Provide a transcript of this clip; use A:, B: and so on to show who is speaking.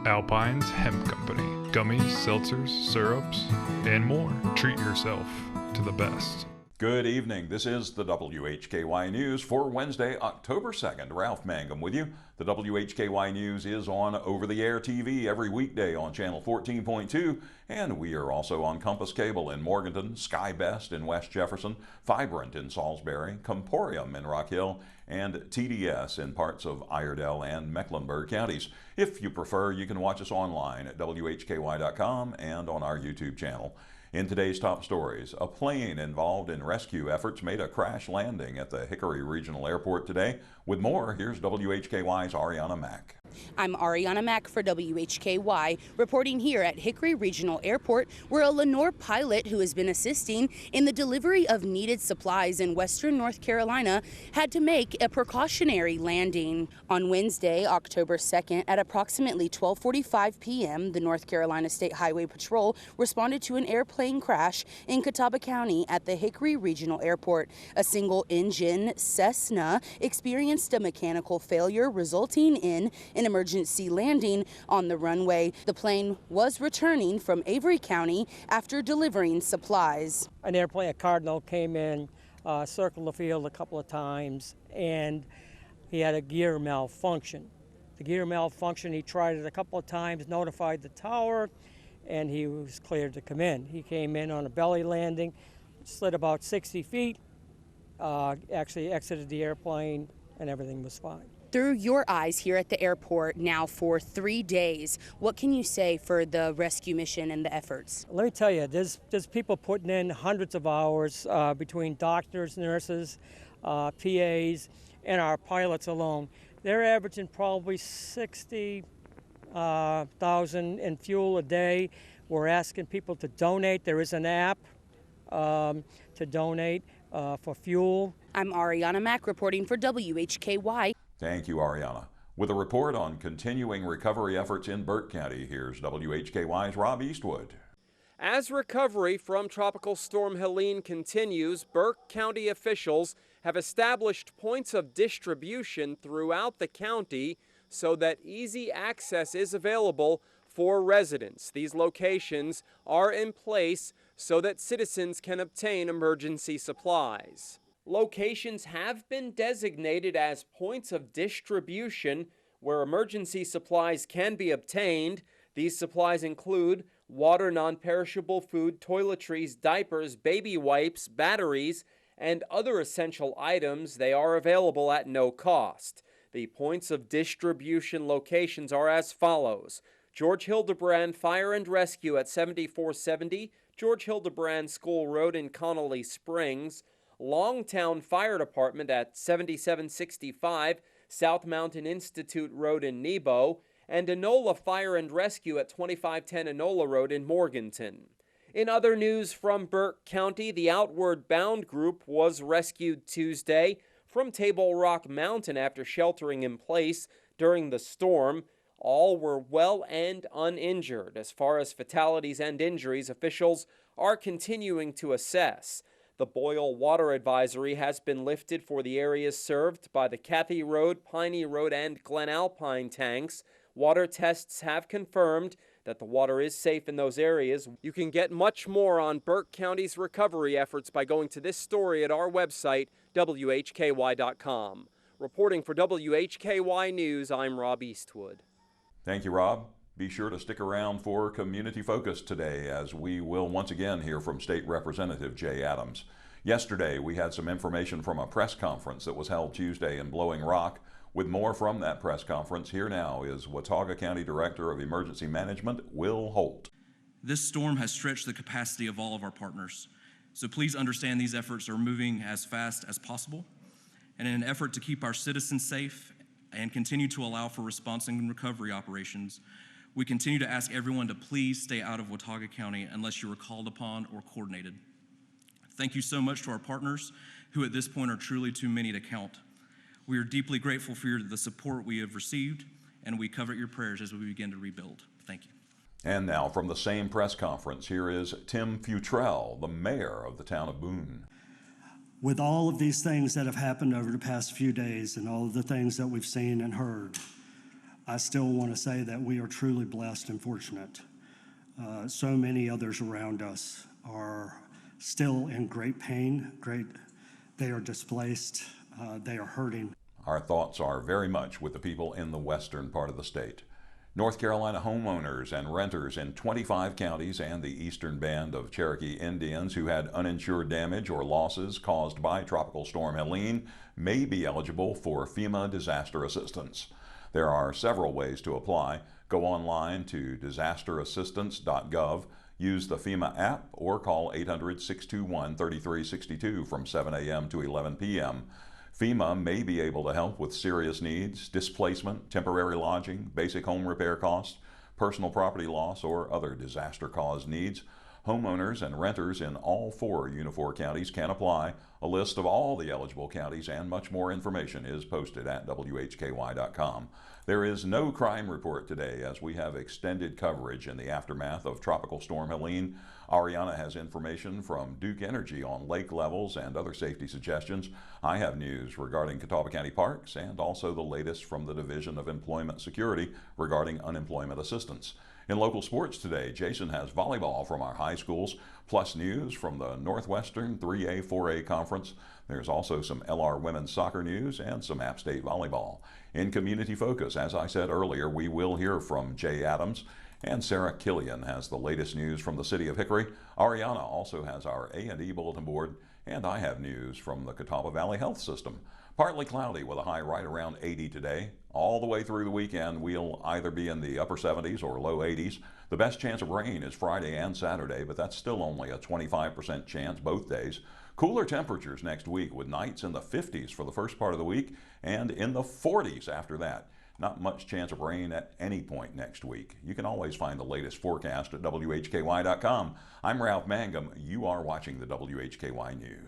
A: Alpine's Hemp Company. Gummies, seltzers, syrups, and more. Treat yourself to the best.
B: Good evening. This is the WHKY News for Wednesday, October 2nd. Ralph Mangum with you. The WHKY News is on over-the-air TV every weekday on channel 14.2, and we are also on Compass Cable in Morganton, Sky Best in West Jefferson, Vibrant in Salisbury, Comporium in Rock Hill, and TDS in parts of Iredell and Mecklenburg counties. If you prefer, you can watch us online at WHKY.com and on our YouTube channel. In today's top stories, a plane involved in rescue efforts made a crash landing at the Hickory Regional Airport today. With more, here's WHKY's Arianna Mack.
C: I'm Arianna Mack for WHKY, reporting here at Hickory Regional Airport, where a Lenoir pilot who has been assisting in the delivery of needed supplies in western North Carolina had to make a precautionary landing. On Wednesday, October 2nd, at approximately 12:45 p.m., the North Carolina State Highway Patrol responded to an airplane crash in Watauga County at the Hickory Regional Airport. A single-engine Cessna experienced a mechanical failure, resulting in an emergency landing on the runway. The plane was returning from Avery County after delivering supplies.
D: An airplane, a Cardinal, came in, circled the field a couple of times, and he had a gear malfunction. The gear malfunction, he tried it a couple of times, notified the tower, and he was cleared to come in. He came in on a belly landing, slid about 60 feet, actually exited the airplane, and everything was fine.
C: Through your eyes here at the airport now for 3 days, what can you say for the rescue mission and the efforts?
D: Let me tell you, there's people putting in hundreds of hours between doctors, nurses, PAs, and our pilots alone. They're averaging probably 60,000 in fuel a day. We're asking people to donate. There is an app to donate for fuel.
C: I'm Arianna Mack reporting for WHKY.
B: Thank you, Arianna. With a report on continuing recovery efforts in Burke County, here's WHKY's Rob Eastwood.
E: As recovery from Tropical Storm Helene continues, Burke County officials have established points of distribution throughout the county so that easy access is available for residents. These locations are in place so that citizens can obtain emergency supplies. Locations have been designated as points of distribution where emergency supplies can be obtained. These supplies include water, non-perishable food, toiletries, diapers, baby wipes, batteries, and other essential items. They are available at no cost. The points of distribution locations are as follows: George Hildebrand Fire and Rescue at 7470 George Hildebrand School Road in Connolly Springs, Longtown Fire Department at 7765 South Mountain Institute Road in Nebo, and Enola Fire and Rescue at 2510 Enola Road in Morganton. In other news from Burke County, the Outward Bound group was rescued Tuesday from Table Rock Mountain after sheltering in place during the storm. All were well and uninjured. As far as fatalities and injuries, officials are continuing to assess. The boil water advisory has been lifted for the areas served by the Cathy Road, Piney Road, and Glen Alpine tanks. Water tests have confirmed that the water is safe in those areas. You can get much more on Burke County's recovery efforts by going to this story at our website, WHKY.com. Reporting for WHKY News, I'm Rob Eastwood.
B: Thank you, Rob. Be sure to stick around for Community Focus today, as we will once again hear from State Representative Jay Adams. Yesterday, we had some information from a press conference that was held Tuesday in Blowing Rock. With more from that press conference, here now is Watauga County Director of Emergency Management, Will Holt.
F: This storm has stretched the capacity of all of our partners, so please understand these efforts are moving as fast as possible. And in an effort to keep our citizens safe and continue to allow for response and recovery operations, we continue to ask everyone to please stay out of Watauga County unless you are called upon or coordinated. Thank you so much to our partners, who at this point are truly too many to count. We are deeply grateful for the support we have received, and we covet your prayers as we begin to rebuild. Thank you.
B: And now from the same press conference, here is Tim Futrelle, the mayor of the town of Boone.
G: With all of these things that have happened over the past few days and all of the things that we've seen and heard, I still want to say that we are truly blessed and fortunate. So many others around us are still in great pain, they are displaced, they are hurting.
B: Our thoughts are very much with the people in the western part of the state. North Carolina homeowners and renters in 25 counties and the eastern band of Cherokee Indians who had uninsured damage or losses caused by Tropical Storm Helene may be eligible for FEMA disaster assistance. There are several ways to apply. Go online to disasterassistance.gov, use the FEMA app, or call 800-621-3362 from 7 a.m. to 11 p.m. FEMA may be able to help with serious needs, displacement, temporary lodging, basic home repair costs, personal property loss, or other disaster-caused needs. Homeowners and renters in all 4 Unifor counties can apply. A list of all the eligible counties and much more information is posted at WHKY.com. There is no crime report today as we have extended coverage in the aftermath of Tropical Storm Helene. Arianna has information from Duke Energy on lake levels and other safety suggestions. I have news regarding Catawba County Parks and also the latest from the Division of Employment Security regarding unemployment assistance. In local sports today, Jason has volleyball from our high schools, plus news from the Northwestern 3A, 4A Conference. There's also some LR women's soccer news and some App State volleyball. In Community Focus, as I said earlier, we will hear from Jay Adams, and Sarah Killian has the latest news from the city of Hickory. Arianna also has our A&E bulletin board, and I have news from the Catawba Valley Health System. Partly cloudy with a high right around 80 today. All the way through the weekend, we'll either be in the upper 70s or low 80s. The best chance of rain is Friday and Saturday, but that's still only a 25% chance both days. Cooler temperatures next week with nights in the 50s for the first part of the week and in the 40s after that. Not much chance of rain at any point next week. You can always find the latest forecast at WHKY.com. I'm Ralph Mangum. You are watching the WHKY News.